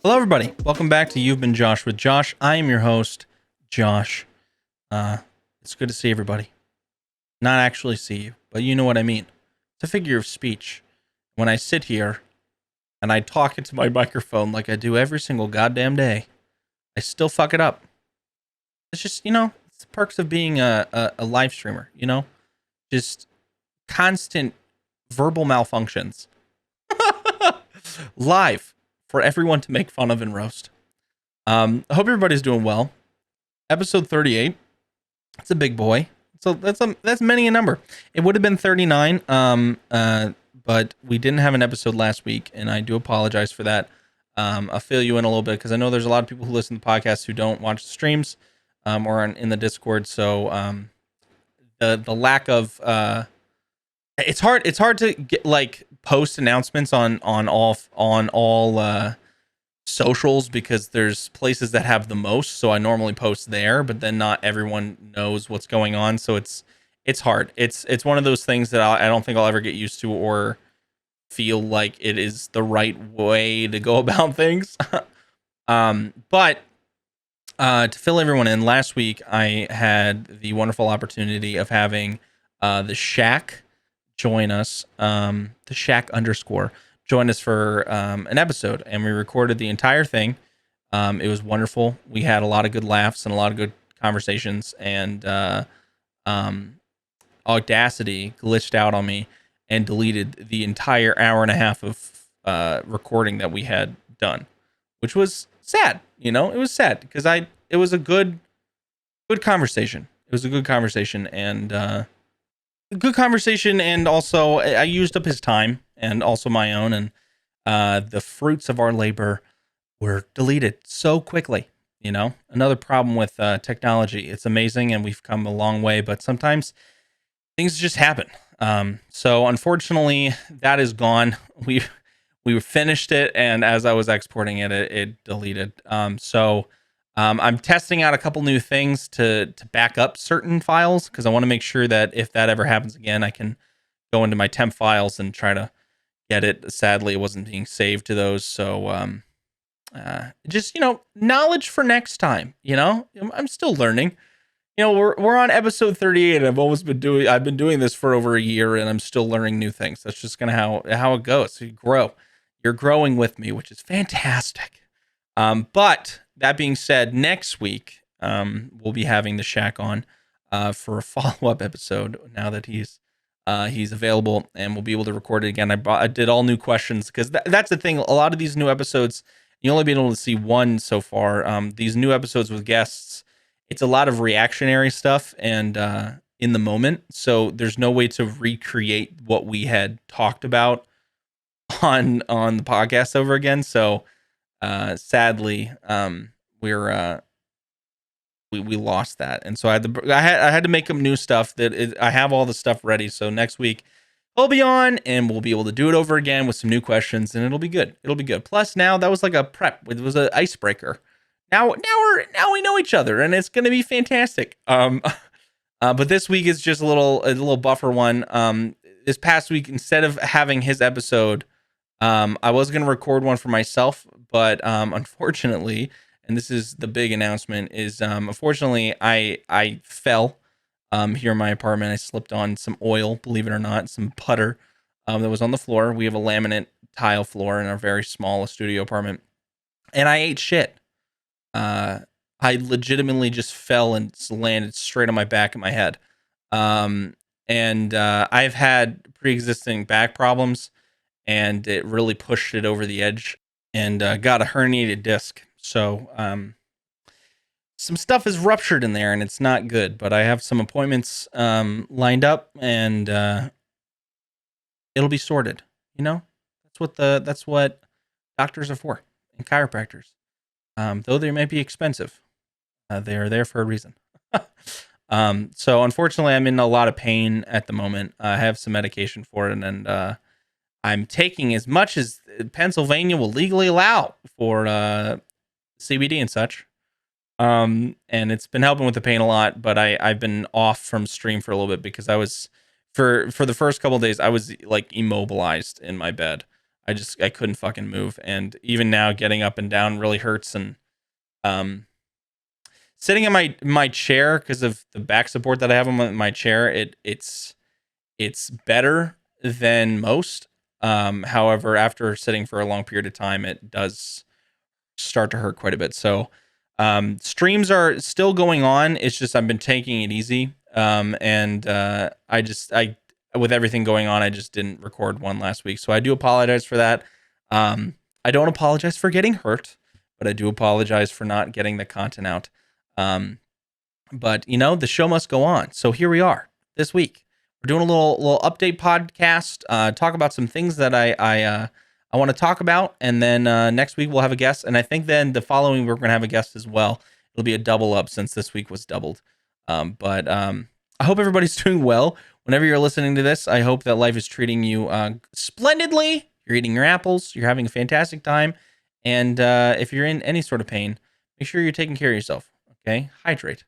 Hello, everybody. Welcome back to You've Been Josh with Josh. I am your host, Josh. It's good to see everybody. Not actually see you, but you know what I mean. It's a figure of speech. When I sit here and I talk into my microphone like I do every single goddamn day, I still fuck it up. It's just, it's the perks of being a live streamer, Just constant verbal malfunctions. Live for everyone to make fun of and roast. I hope everybody's doing well. Episode 38. It's a big boy. So that's many a number. It would have been 39, but we didn't have an episode last week, and I do apologize for that. I'll fill you in a little bit because I know there's a lot of people who listen to podcasts who don't watch the streams or in the Discord. So the lack of it's hard to get post announcements on all socials because there's places that have the most, so I normally post there, but then not everyone knows what's going on, so it's hard. It's one of those things that I don't think I'll ever get used to or feel like it is the right way to go about things. But to fill everyone in, last week I had the wonderful opportunity of having the Shack join us, the Shack _ join us for an episode, and we recorded the entire thing. It was wonderful. We had a lot of good laughs and a lot of good conversations, and Audacity glitched out on me and deleted the entire hour and a half of recording that we had done, which was sad. It was sad because it was a good conversation. It was a good conversation, and also I used up his time and also my own, and the fruits of our labor were deleted so quickly. Another problem with technology. It's amazing and we've come a long way, but sometimes things just happen. So unfortunately that is gone. We finished it, and as I was exporting it, it deleted. So I'm testing out a couple new things to back up certain files because I want to make sure that if that ever happens again, I can go into my temp files and try to get it. Sadly, it wasn't being saved to those. So just, knowledge for next time. I'm still learning. We're on episode 38. I've been doing this for over a year, and I'm still learning new things. That's just kind of how it goes. So you grow. You're growing with me, which is fantastic. But that being said, next week we'll be having the Shack on for a follow-up episode now that he's available, and we'll be able to record it again. I did all new questions because that's the thing. A lot of these new episodes, you only been able to see one so far. These new episodes with guests, it's a lot of reactionary stuff and in the moment. So there's no way to recreate what we had talked about on the podcast over again. So sadly, we lost that, and so I had to make up new stuff. I have all the stuff ready, so next week he'll be on, and we'll be able to do it over again with some new questions, and it'll be good. Plus, now that was like a prep. It was an icebreaker. Now we know each other, and it's gonna be fantastic. But this week is just a little buffer one. This past week, instead of having his episode, I was gonna record one for myself, but unfortunately. And this is the big announcement, is unfortunately I fell here in my apartment. I slipped on some oil, believe it or not, some putter that was on the floor. We have a laminate tile floor in our very small studio apartment. And I ate shit. I legitimately just fell and landed straight on my back and my head. And I've had pre-existing back problems, and it really pushed it over the edge, and got a herniated disc. So some stuff is ruptured in there, and it's not good. But I have some appointments lined up, and it'll be sorted. That's what doctors are for, and chiropractors. Though they might be expensive, they are there for a reason. So unfortunately, I'm in a lot of pain at the moment. I have some medication for it, and I'm taking as much as Pennsylvania will legally allow for CBD and such. And it's been helping with the pain a lot, but I've been off from stream for a little bit because I was for the first couple of days I was like immobilized in my bed. I couldn't fucking move. And even now getting up and down really hurts. And um sitting in my chair, because of the back support that I have on my chair, it's better than most. However, after sitting for a long period of time, it does start to hurt quite a bit. So streams are still going on. It's just I've been taking it easy. And I with everything going on, I just didn't record one last week. So I do apologize for that. I don't apologize for getting hurt, but I do apologize for not getting the content out. But you know, the show must go on. So here we are this week. We're doing a little update podcast, talk about some things that I want to talk about, and then next week we'll have a guest, and I think then the following week we're going to have a guest as well. It'll be a double up since this week was doubled. But I hope everybody's doing well. Whenever you're listening to this, I hope that life is treating you splendidly. You're eating your apples. You're having a fantastic time. And if you're in any sort of pain, make sure you're taking care of yourself. Okay, hydrate.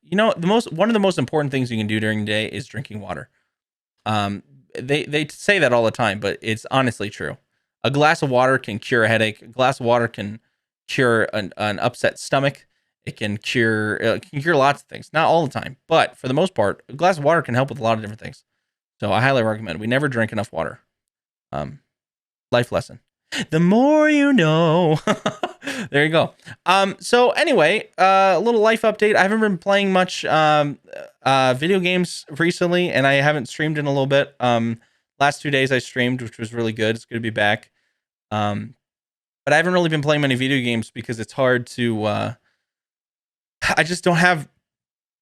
You know, one of the most important things you can do during the day is drinking water. They say that all the time, but it's honestly true. A glass of water can cure a headache. A glass of water can cure an upset stomach. It can cure lots of things. Not all the time, but for the most part, a glass of water can help with a lot of different things. So I highly recommend. We never drink enough water. Life lesson. The more you know. There you go. So anyway, a little life update. I haven't been playing much video games recently, and I haven't streamed in a little bit. Last 2 days I streamed, which was really good. It's good to be back. But I haven't really been playing many video games because it's hard to I just don't have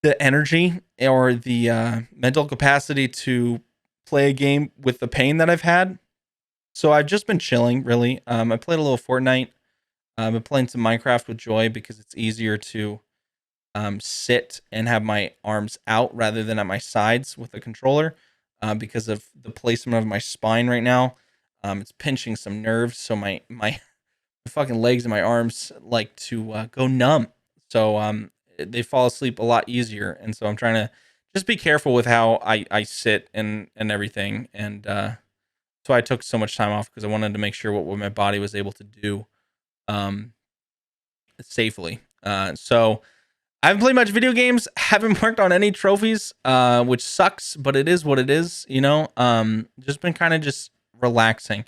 the energy or the mental capacity to play a game with the pain that I've had. So I've just been chilling, really. I played a little Fortnite. I've been playing some Minecraft with Joy because it's easier to sit and have my arms out rather than at my sides with the controller because of the placement of my spine right now. It's pinching some nerves, so my fucking legs and my arms like to go numb. So they fall asleep a lot easier, and so I'm trying to just be careful with how I sit and everything. And so I took so much time off because I wanted to make sure what my body was able to do safely. So I haven't played much video games, haven't worked on any trophies, which sucks, but it is what it is, you know. Just been kind of just relaxing.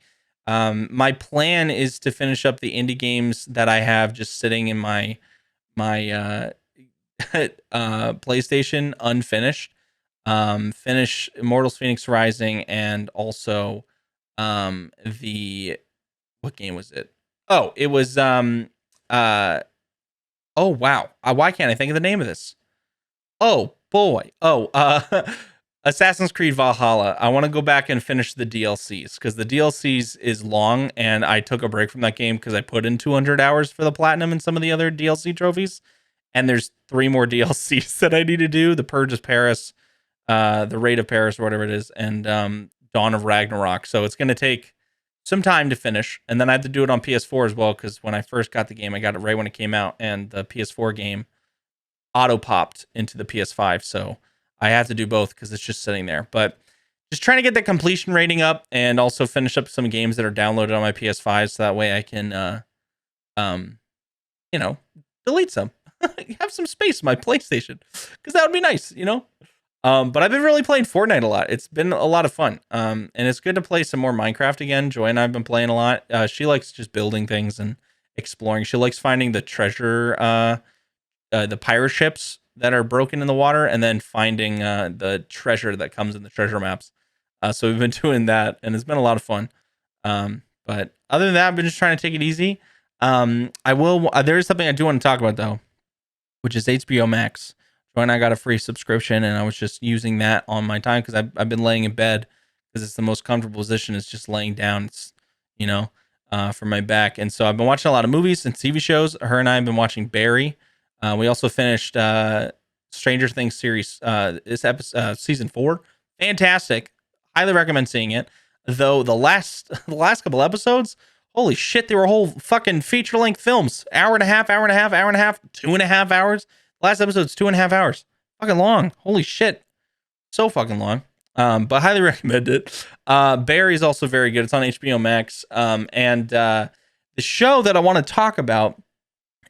My plan is to finish up the indie games that I have just sitting in my PlayStation unfinished. Finish Immortals Phoenix Rising, and also what game was it? Oh, it was oh wow. Why can't I think of the name of this? Oh boy. Assassin's Creed Valhalla. I want to go back and finish the DLCs because the DLCs is long, and I took a break from that game because I put in 200 hours for the platinum and some of the other DLC trophies, and there's 3 more DLCs that I need to do: the Purge of Paris, the Raid of Paris, or whatever it is, and Dawn of Ragnarok. So it's going to take some time to finish, and then I had to do it on PS4 as well because when I first got the game, I got it right when it came out, and the PS4 game auto popped into the PS5, so I have to do both because it's just sitting there. But just trying to get the completion rating up, and also finish up some games that are downloaded on my PS5, so that way I can, delete some, have some space in my PlayStation, because that would be nice, you know. But I've been really playing Fortnite a lot. It's been a lot of fun. And it's good to play some more Minecraft again. Joy and I have been playing a lot. She likes just building things and exploring. She likes finding the treasure, the pirate ships that are broken in the water, and then finding the treasure that comes in the treasure maps. So we've been doing that, and it's been a lot of fun. But other than that, I've been just trying to take it easy. There is something I do want to talk about, though, which is HBO Max. And I got a free subscription, and I was just using that on my time because I've been laying in bed because it's the most comfortable position. It's just laying down. It's, for my back. And so I've been watching a lot of movies and TV shows. Her and I have been watching Barry. We also finished Stranger Things series, this episode, season 4. Fantastic. Highly recommend seeing it. Though the last couple episodes, holy shit, they were whole fucking feature-length films. Hour and a half, 2.5 hours. Last episode's 2.5 hours. Fucking long. Holy shit. So fucking long. But highly recommend it. Barry is also very good. It's on HBO Max. And the show that I want to talk about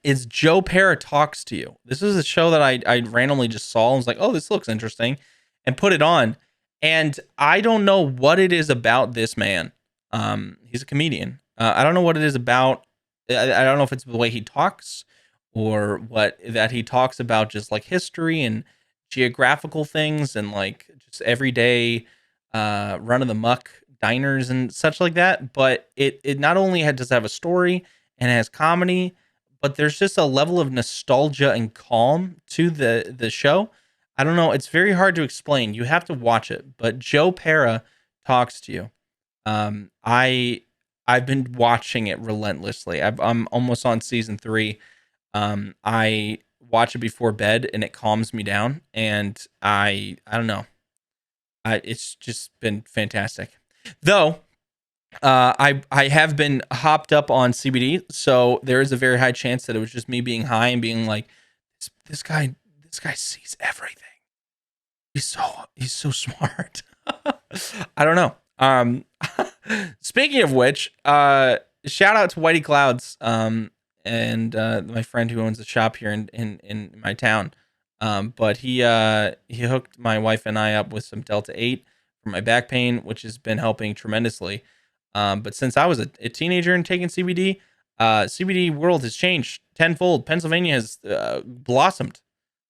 is Joe Pera Talks to You. This is a show that I randomly just saw and was like, oh, this looks interesting, and put it on. And I don't know what it is about this man. He's a comedian. I don't know what it is about. I don't know if it's the way he talks or what that he talks about, just like history and geographical things and like just everyday run of the muck diners and such like that. But it not only does have a story and has comedy, but there's just a level of nostalgia and calm to the show. I don't know. It's very hard to explain. You have to watch it. But Joe Pera Talks to You. I've been watching it relentlessly. I'm almost on season 3. I watch it before bed and it calms me down. And I don't know. It's just been fantastic. Though I have been hopped up on CBD, so there is a very high chance that it was just me being high and being like, this guy sees everything. He's so smart. I don't know. Speaking of which, shout out to Whitey Clouds, and my friend who owns a shop here in my town. But he hooked my wife and I up with some Delta 8 for my back pain, which has been helping tremendously. But since I was a teenager and taking CBD, CBD world has changed tenfold. Pennsylvania has blossomed.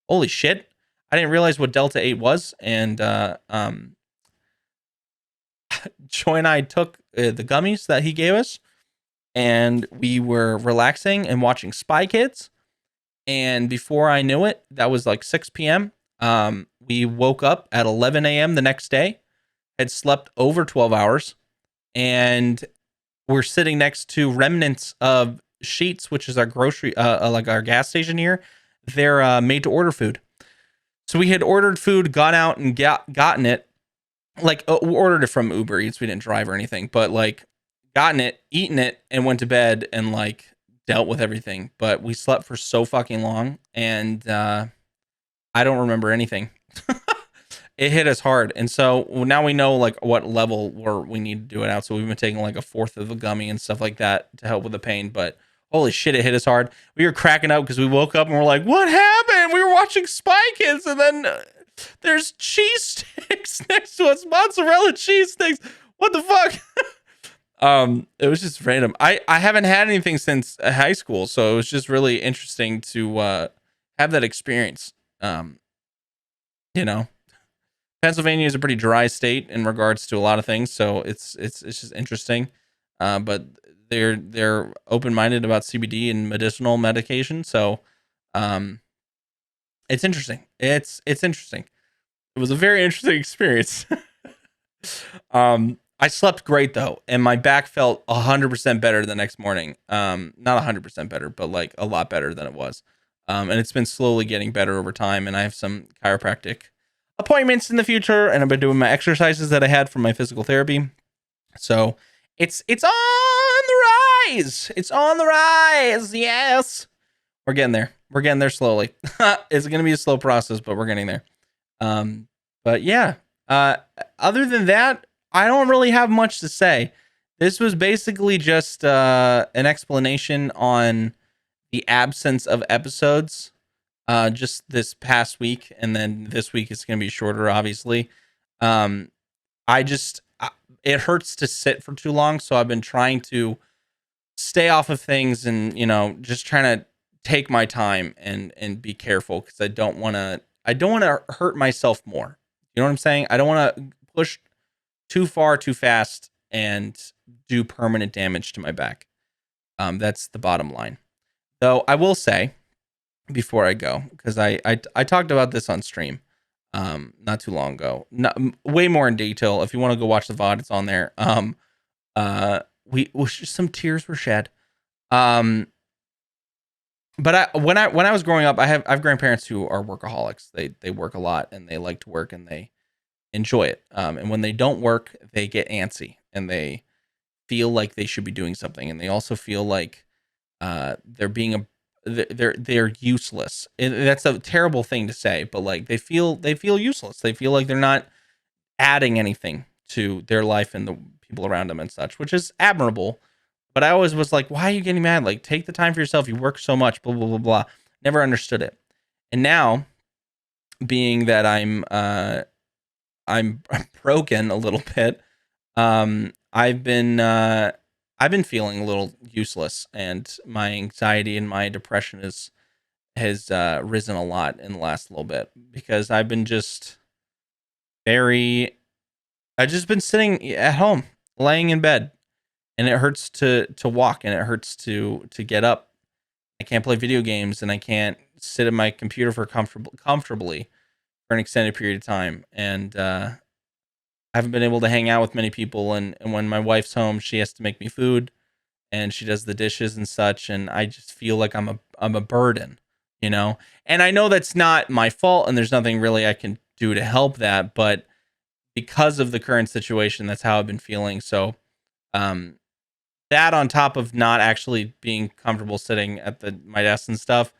Holy shit. I didn't realize what Delta 8 was. And Joy and I took the gummies that he gave us, and we were relaxing and watching Spy Kids. And before I knew it, that was like 6 p.m. We woke up at 11 a.m. the next day, had slept over 12 hours, and we're sitting next to remnants of Sheets, which is our grocery, like our gas station here. They're made to order food. So we had ordered food, gone out and gotten it. Like, we ordered it from Uber Eats. We didn't drive or anything, but like gotten it, eaten it, and went to bed and like dealt with everything. But we slept for so fucking long, and I don't remember anything. It hit us hard, and so now we know like what level where we need to do it out. So we've been taking like a fourth of a gummy and stuff like that to help with the pain. But holy shit, it hit us hard. We were cracking up because we woke up and we're like, "What happened?" We were watching Spy Kids, and then there's cheese sticks next to us, mozzarella cheese sticks. What the fuck? It was just random. I haven't had anything since high school, so it was just really interesting to have that experience. You know. Pennsylvania is a pretty dry state in regards to a lot of things, so it's just interesting. But they're open minded about CBD and medicinal medication, so it's interesting. It's interesting. It was a very interesting experience. I slept great though, and my back felt 100% better the next morning. Not 100% better, but like a lot better than it was. And it's been slowly getting better over time. And I have some chiropractic appointments in the future, and I've been doing my exercises that I had from my physical therapy. So it's on the rise. It's on the rise. Yes, we're getting there. We're getting there slowly. It's going to be a slow process, but we're getting there. But yeah. Other than that, I don't really have much to say. This was basically just an explanation on the absence of episodes just this past week, and then this week it's going to be shorter, obviously. It hurts to sit for too long, so I've been trying to stay off of things and, just trying to take my time and be careful, because I don't want to hurt myself more. You know what I'm saying? I don't want to push too far too fast and do permanent damage to my back. That's the bottom line. Though I will say, before I go, because I talked about this on stream not too long ago, way more in detail. If you want to go watch the VOD, it's on there. Some tears were shed. But when I was growing up, I have grandparents who are workaholics. They work a lot, and they like to work, and they enjoy it. And when they don't work, they get antsy, and they feel like they should be doing something, and they also feel like they're useless. And that's a terrible thing to say, but like they feel useless. They feel like they're not adding anything to their life and the people around them and such, which is admirable. But I always was like, why are you getting mad? Like, take the time for yourself. You work so much, blah, blah, blah, blah. Never understood it. And now, being that I'm broken a little bit, I've been feeling a little useless, and my anxiety and my depression has risen a lot in the last little bit, because I've just been sitting at home, laying in bed, and it hurts to walk, and it hurts to get up. I can't play video games, and I can't sit at my computer for comfortably for an extended period of time, and I haven't been able to hang out with many people. And when my wife's home, she has to make me food, and she does the dishes and such, and I just feel like I'm a burden, you know. And I know that's not my fault, and there's nothing really I can do to help that, but because of the current situation, that's how I've been feeling. So, um, that on top of not actually being comfortable sitting at my desk and stuff,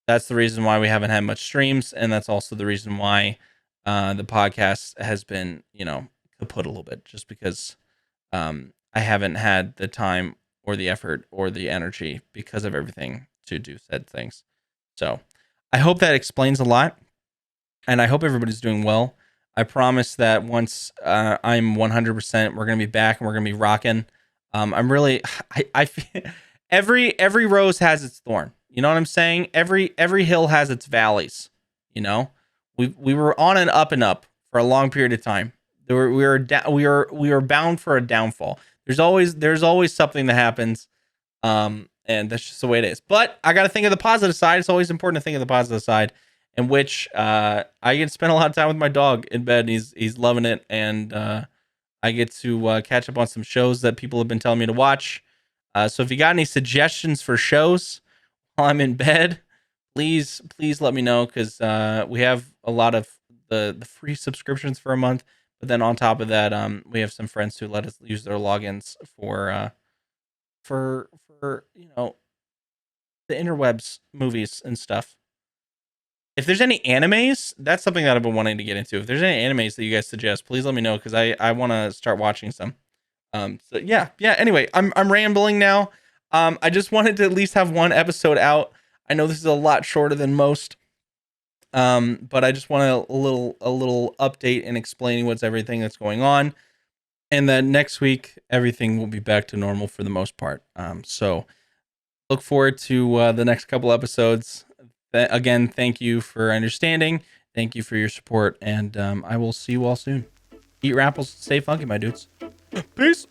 that's the reason why we haven't had much streams, and that's also the reason why the podcast has been, kaput a little bit, just because I haven't had the time or the effort or the energy because of everything to do said things. So I hope that explains a lot, and I hope everybody's doing well. I promise that once I'm 100%, we're gonna be back and we're gonna be rocking. I'm really, I feel every rose has its thorn. You know what I'm saying? Every hill has its valleys. You know, we were on an up and up for a long period of time. We were bound for a downfall. There's always something that happens, and that's just the way it is. But I got to think of the positive side. It's always important to think of the positive side, in which I get to spend a lot of time with my dog in bed. And he's loving it, and I get to catch up on some shows that people have been telling me to watch. So if you got any suggestions for shows while I'm in bed, please let me know, because we have a lot of the free subscriptions for a month. But then on top of that, we have some friends who let us use their logins for the interwebs movies and stuff. If there's any animes, that's something that I've been wanting to get into. If there's any animes that you guys suggest, please let me know, because I want to start watching some. So yeah. Anyway, I'm rambling now. I just wanted to at least have one episode out. I know this is a lot shorter than most. But I just want a little update and explaining what's everything that's going on. And then next week, everything will be back to normal for the most part. So look forward to the next couple episodes. Again, thank you for understanding. Thank you for your support. And I will see you all soon. Eat your apples. Stay funky, my dudes. Peace.